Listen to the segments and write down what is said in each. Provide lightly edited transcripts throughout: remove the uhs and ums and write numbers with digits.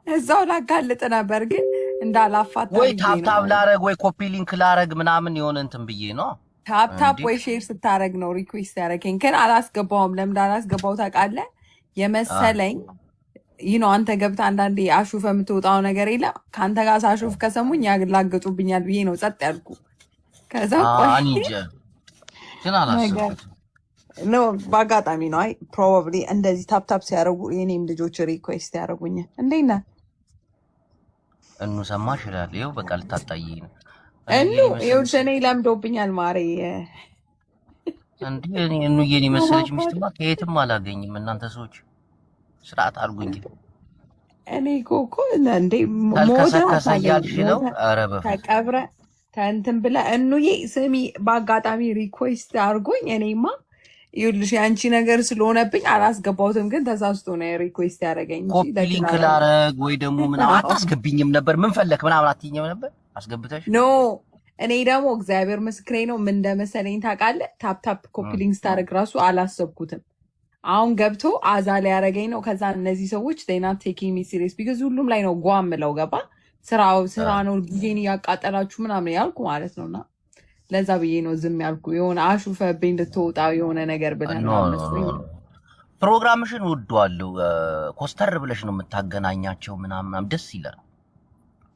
እዛው ላጋልጥ ነበር ግን እንዳላፋታ ወይ ታፕታፕ ላረግ ወይ ኮፒ ሊንክ ላረግ ምናምን የሆነ እንትን ብዬ ነው። ታፕታፕ ወይ ሼር ስታረግ ነው ሪኩዌስት ያደረገኝ። ግን አላስገባውም። ለምን እንዳላስገባው ታውቃለህ? የመሰለኝ ይኖ አንተ ገብተህ አንዳንዴ አሹፈ የምትወጣው ነገር የለም። ከአንተ ጋር ሳሹፍ ከሰሙኝ ያላገጡብኛል ብዬ ነው ጸጥ ያልኩ። ከዛ ነው በአጋጣሚ ነው። አይ ፕሮባብሊ እንደዚህ ታፕታፕ ሲያደርጉ የኔም ልጆች ሪኩዌስት ያደርጉኛል። እንዴት ነህ እኑ ሰማሽ ይላል። ይኸው በቃ ልታጣይ ነው ይኸውልሽ እኔ ለምዶብኛል ማሬ። እንዴ እኑዬን የመሰለች ሚስትማ ከየትም አላገኝም። እናንተ ሰዎች ስርዓት አድርጉኝ። እኔ እኮ እንዴ ሞተ ከሰያልሽ ነው። ኧረ ተቀብረ ተንትን ብለህ እኑዬ ስሚ፣ በአጋጣሚ ሪኩዌስት አድርጎኝ እኔማ ይኸውልሽ የአንቺ ነገር ስለሆነብኝ አላስገባሁትም። ግን ተሳስቶ ነው ሪኩዌስት ያደረገኝ እንጂ ኮፒ ሊንክ ላረግ ወይ ደግሞ ምናምን አታስገብኝም ነበር። ምን ፈለክ ምናምን አትይኝም ነበር አስገብተሽ ኖ። እኔ ደግሞ እግዚአብሔር ምስክሬ ነው ምን እንደመሰለኝ ታውቃለህ? ታፕታፕ ኮፒ ሊንክ ስታደርግ ራሱ አላሰብኩትም። አሁን ገብቶ አዛ ላይ ያደረገኝ ነው። ከዛ እነዚህ ሰዎች ዜና ቴኪንግ ሚ ሲሪየስ ቢካዝ ሁሉም ላይ ነው ጓ ምለው ገባ። ስራ ነው ጊዜን እያቃጠላችሁ ምናምን ያልኩ ማለት ነውና ለዛ ብዬ ነው ዝም ያልኩ። የሆነ አሹፈብኝ እንድትወጣ የሆነ ነገር ብለህ ነው መስሎኝ። ፕሮግራምሽን ወዷለሁ። ኮስተር ብለሽ ነው የምታገናኛቸው ምናምን ደስ ይላል።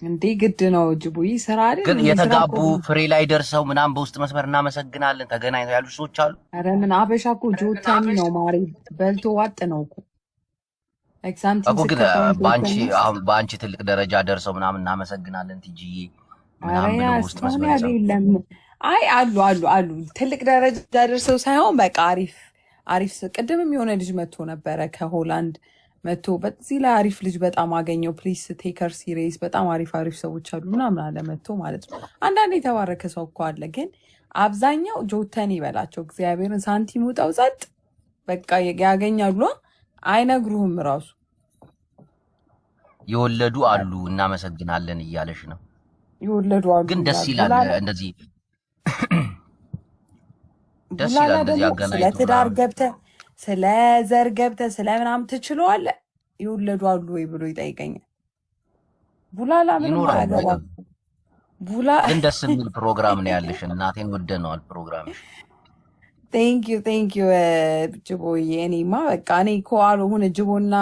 እንዴ ግድ ነው ጅቡይ ስራ አይደል? ግን የተጋቡ ፍሬ ላይ ደርሰው ምናምን በውስጥ መስመር እናመሰግናለን ተገናኝተው ያሉ ሰዎች አሉ። አረ ምን አበሻ እኮ ጆታኒ ነው ማሪ፣ በልቶ ዋጥ ነው እኮ እኮ። ግን በአንቺ ትልቅ ደረጃ ደርሰው ምናምን እናመሰግናለን ቲጂዬ ምናምን ብለው ውስጥ መስመር የለም። አይ አሉ ትልቅ ደረጃ ደርሰው ሳይሆን በቃ አሪፍ ቅድምም የሆነ ልጅ መጥቶ ነበረ ከሆላንድ መጥቶ በዚህ ላይ አሪፍ ልጅ በጣም አገኘው። ፕሊስ ቴከር ሲሪየስ በጣም አሪፍ ሰዎች አሉ ምናምን አለ መጥቶ ማለት ነው። አንዳንድ የተባረከ ሰው እኮ አለ። ግን አብዛኛው ጆተን ይበላቸው እግዚአብሔርን ሳንቲም ውጣው ጸጥ በቃ ያገኛሉ። አይነግሩህም ራሱ የወለዱ አሉ እናመሰግናለን እያለሽ ነው። የወለዱ አሉ ግን ደስ ይላል እንደዚህ ደስ ይላል እንደዚህ ያገናኙ። ስለትዳር ገብተህ ስለ ዘር ገብተህ ስለ ምናምን ትችለዋለህ። የወለዱ አሉ ወይ ብሎ ይጠይቀኛል። ቡላላ ምን ያገባ ቡላ ግን ደስ የሚል ፕሮግራም ነው ያለሽ። እናቴን ወደነዋል ፕሮግራምሽ። ቴንክ ዩ ጅቦዬ። እኔማ በቃ እኔ እኮ አሁን ጅቦና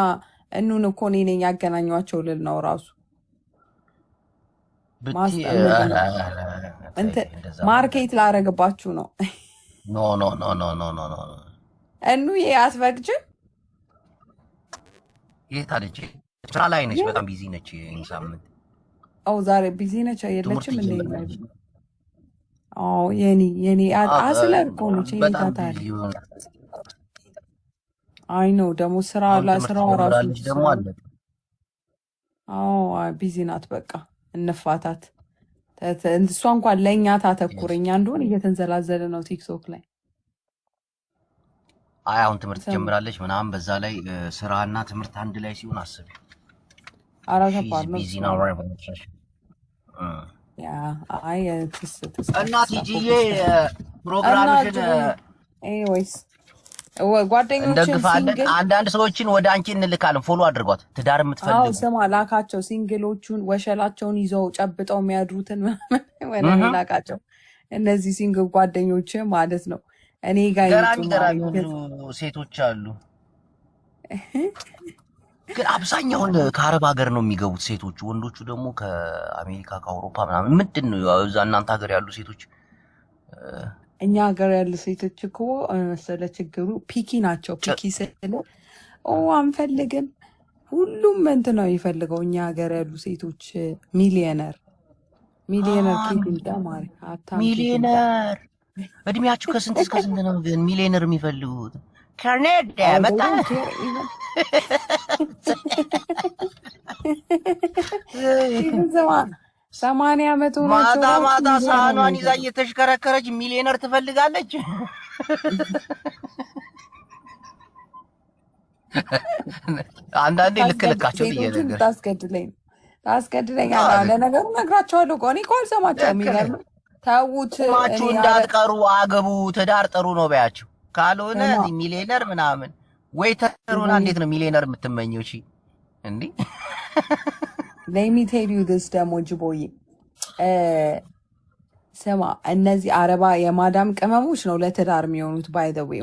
እኑን እኮ እኔ ነኝ ያገናኟቸው ልል ነው ራሱ ማርኬት ላረግባችሁ ነው። ኖ እኑ አትፈቅጅም። የት አለች? ስራ ላይ ነች። በጣም ቢዚ ነች። ሳምንት ዛሬ ቢዚ ነች። የለችም እንዴ? የኔ አስለ እኮ ነች። ታታሪ አይ ነው ደግሞ ስራው ራሱ ደግሞ አለ። ቢዚ ናት። በቃ እንፋታት። እሷ እንኳን ለእኛ ታተኩረኛ እንደሆን እየተንዘላዘለ ነው ቲክቶክ ላይ። አይ አሁን ትምህርት ጀምራለች ምናምን፣ በዛ ላይ ስራና ትምህርት አንድ ላይ ሲሆን አስቢ። አራተባር ነው ቢዚ ነው እና ቲጂዬ ፕሮግራምሽን ወይስ ጓደኞችን እንደግፋለን። አንዳንድ ሰዎችን ወደ አንቺ እንልካለን። ፎሎ አድርጓት። ትዳር የምትፈልጉ ስማ ላካቸው። ሲንግሎቹን ወሸላቸውን ይዘው ጨብጠው የሚያድሩትን ወደ ላካቸው። እነዚህ ሲንግል ጓደኞች ማለት ነው። እኔ ጋር ገራሚ ሴቶች አሉ። ግን አብዛኛውን ከአረብ ሀገር ነው የሚገቡት ሴቶቹ። ወንዶቹ ደግሞ ከአሜሪካ ከአውሮፓ ምናምን። ምንድን ነው እዛ እናንተ ሀገር ያሉ ሴቶች? እኛ ሀገር ያሉ ሴቶች እኮ መሰለ ችግሩ ፒኪ ናቸው። ፒኪ ስል አንፈልግም። ሁሉም እንትን ነው የሚፈልገው። እኛ ሀገር ያሉ ሴቶች ሚሊየነር ኬት ይልዳማሪ ሚሊየነር እድሜያችሁ ከስንት እስከ ስንት ነው ግን ሚሊየነር የሚፈልጉት? ካናዳ መጣ 80 ዓመት ሆኖ ማታ ሳህኗን ይዛ እየተሽከረከረች ሚሊየነር ትፈልጋለች። አንዳንዴ ልክልካቸው እየነገር ታስገድለኛል። ለነገሩ ነግራቸዋለሁ እኮ እኔ እኮ አልሰማቸውም። የሚገርም ተዉት። ማችሁ እንዳትቀሩ አገቡ። ትዳር ጥሩ ነው በያቸው። ካልሆነ ሚሊየነር ምናምን ወይ ተሩና እንዴት ነው ሚሊየነር የምትመኘው? እሺ እንዴ let me tell you this ደግሞ ጅቦዬ ስማ እነዚህ አረባ የማዳም ቅመሞች ነው ለትዳር የሚሆኑት ባይ ዘ ዌይ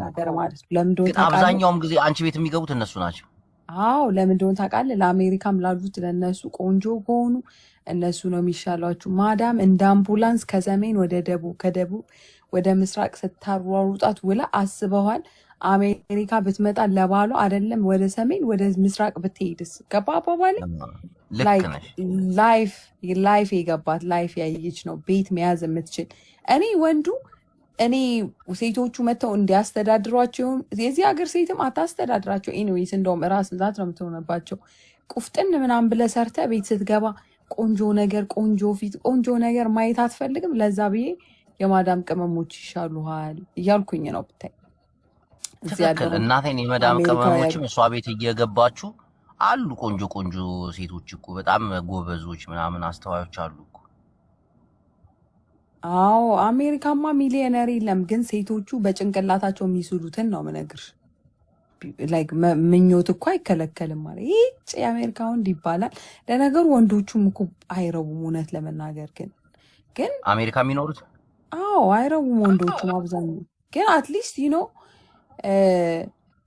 ነገር ማለት ነው። ለምን እንደሆነ ታውቃለህ? አብዛኛውም ጊዜ አንቺ ቤት የሚገቡት እነሱ ናቸው። አዎ ለምን እንደሆነ ታውቃለህ? ለአሜሪካም ላሉት ለነሱ ቆንጆ ከሆኑ እነሱ ነው የሚሻሏችሁ። ማዳም እንደ አምቡላንስ ከሰሜን ወደ ደቡብ ከደቡብ ወደ ምስራቅ ስታሯሩጣት ውላ አስበዋል። አሜሪካ ብትመጣ ለባሏ አይደለም ወደ ሰሜን ወደ ምስራቅ ብትሄድስ? ገባ አባባሌ? ላይፍ የገባት ላይፍ ያየች ነው ቤት መያዝ የምትችል። እኔ ሴቶቹ መጥተው እንዲያስተዳድሯቸው የዚህ ሀገር ሴትም አታስተዳድራቸው። ኤኒዌይስ እንደውም ራስ ምታት ነው የምትሆነባቸው። ቁፍጥን ምናምን ብለህ ሰርተህ ቤት ስትገባ ቆንጆ ነገር ቆንጆ ፊት ቆንጆ ነገር ማየት አትፈልግም። ለዛ ብዬ የማዳም ቅመሞች ይሻሉሃል እያልኩኝ ነው ብታይ። ትክክል እናቴን የማዳም ቅመሞችም እሷ ቤት እየገባችሁ አሉ ቆንጆ ቆንጆ ሴቶች እኮ በጣም ጎበዞች ምናምን አስተዋዮች አሉ እኮ። አዎ አሜሪካማ ሚሊዮነር የለም፣ ግን ሴቶቹ በጭንቅላታቸው የሚስሉትን ነው የምነግርሽ። ላይክ ምኞት እኮ አይከለከልም ማለት ይህች የአሜሪካ ወንድ ይባላል። ለነገሩ ወንዶቹም እኮ አይረቡም እውነት ለመናገር ግን አሜሪካ የሚኖሩት አዎ አይረቡም ወንዶቹም አብዛኛው። ግን አትሊስት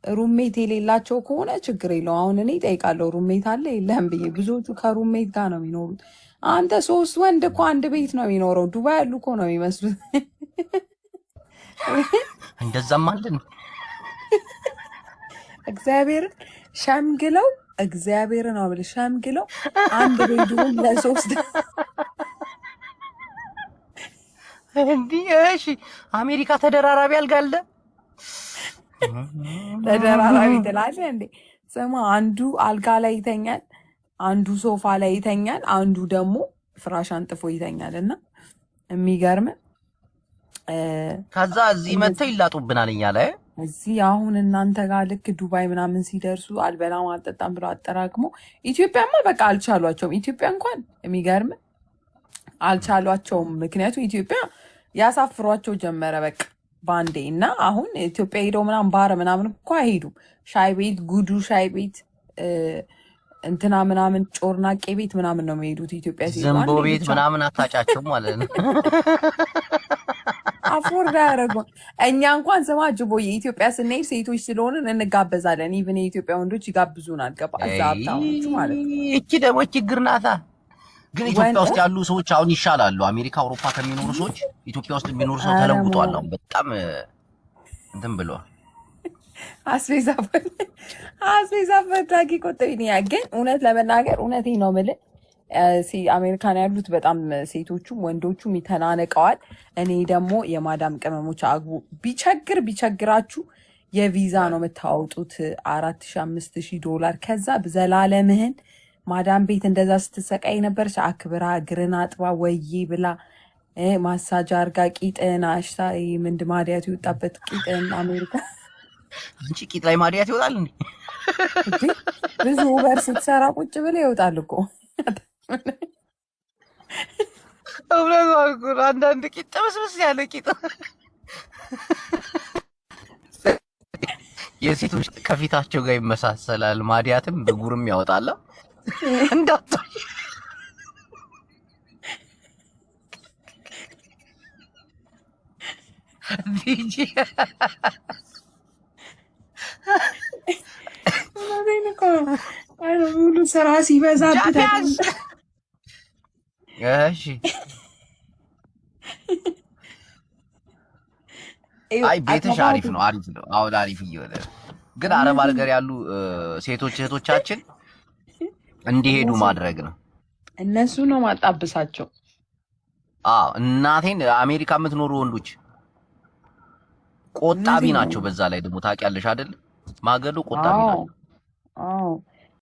ሩሜት የሌላቸው ከሆነ ችግር የለው። አሁን እኔ እጠይቃለሁ ሩሜት አለ የለህም ብዬ፣ ብዙዎቹ ከሩሜት ጋር ነው የሚኖሩት። አንተ 3 ወንድ እኮ አንድ ቤት ነው የሚኖረው። ዱባይ ያሉ እኮ ነው የሚመስሉት። እንደዛም አለን እግዚአብሔርን ሸምግለው እግዚአብሔርን ነው ብለሽ ሸምግለው አንድ ቤድሩም ለ3 እንዲህ። እሺ አሜሪካ ተደራራቢ አልጋ አለ። ተደራራቢ ትላለህ እንዴ? ስማ አንዱ አልጋ ላይ ይተኛል፣ አንዱ ሶፋ ላይ ይተኛል፣ አንዱ ደግሞ ፍራሽ አንጥፎ ይተኛል። እና የሚገርም ከዛ እዚህ መጥተው ይላጡብናል እኛ ላይ። እዚህ አሁን እናንተ ጋር ልክ ዱባይ ምናምን ሲደርሱ አልበላም አልጠጣም ብለው አጠራቅሞ ኢትዮጵያማ በቃ አልቻሏቸውም። ኢትዮጵያ እንኳን የሚገርም አልቻሏቸውም። ምክንያቱም ኢትዮጵያ ያሳፍሯቸው ጀመረ በቃ ባንዴ። እና አሁን ኢትዮጵያ ሄደው ምናምን ባረ ምናምን እኮ አይሄዱም። ሻይ ቤት ጉዱ ሻይ ቤት እንትና ምናምን ጮርናቄ ቤት ምናምን ነው የሚሄዱት። ኢትዮጵያ ዝምቦ ቤት ምናምን አታጫቸው ማለት ነው። አፎርዳ ያደረገው እኛ እንኳን ስማ ጅቦ የኢትዮጵያ ስንሄድ ሴቶች ስለሆንን እንጋበዛለን። ኢቭን የኢትዮጵያ ወንዶች ይጋብዙናል። ገባ እዛ ሀብታሞቹ ማለት ነው። እቺ ደግሞ ችግር ናታ። ግን ኢትዮጵያ ውስጥ ያሉ ሰዎች አሁን ይሻላሉ። አሜሪካ አውሮፓ ከሚኖሩ ሰዎች ኢትዮጵያ ውስጥ የሚኖሩ ሰው ተለውጧል። አሁን በጣም እንትን ብለዋል። አስቤዛ ፈታጊ ቆጥቢኝ። ግን እውነት ለመናገር እውነቴን ነው የምልህ አሜሪካን ያሉት በጣም ሴቶቹም ወንዶቹም ይተናነቀዋል። እኔ ደግሞ የማዳም ቅመሞች አግቡ። ቢቸግራችሁ የቪዛ ነው የምታወጡት $4,000-5,000 ከዛ ዘላለምህን ማዳም ቤት እንደዛ ስትሰቃይ ነበረች አክብራ እግርን አጥባ ወዬ ብላ ማሳጅ አርጋ ቂጥን አሽታ ምንድ ማዲያት ይወጣበት ቂጥን አሜሪካ። አንቺ ቂጥ ላይ ማዲያት ይወጣል እንዴ? ብዙ ኡበር ስትሰራ ቁጭ ብለ ይወጣል እኮ። አንዳንድ ቂጥ ጥብስብስ ያለ ቂጥ የሴቶች ከፊታቸው ጋር ይመሳሰላል። ማዲያትም ብጉርም ያወጣል። እንዳታ ዲጂ ሙሉ ስራ ሲበዛብህ እሺ። አይ ቤትሽ አሪፍ ነው አሁን አሪፍ እየሆነ ግን አረብ ሀገር ያሉ ሴቶች እህቶቻችን እንዲሄዱ ማድረግ ነው። እነሱ ነው ማጣብሳቸው። እናቴን አሜሪካ የምትኖሩ ወንዶች ቆጣቢ ናቸው። በዛ ላይ ደግሞ ታውቂያለሽ አይደል? ማገዶ ቆጣቢ ናቸው።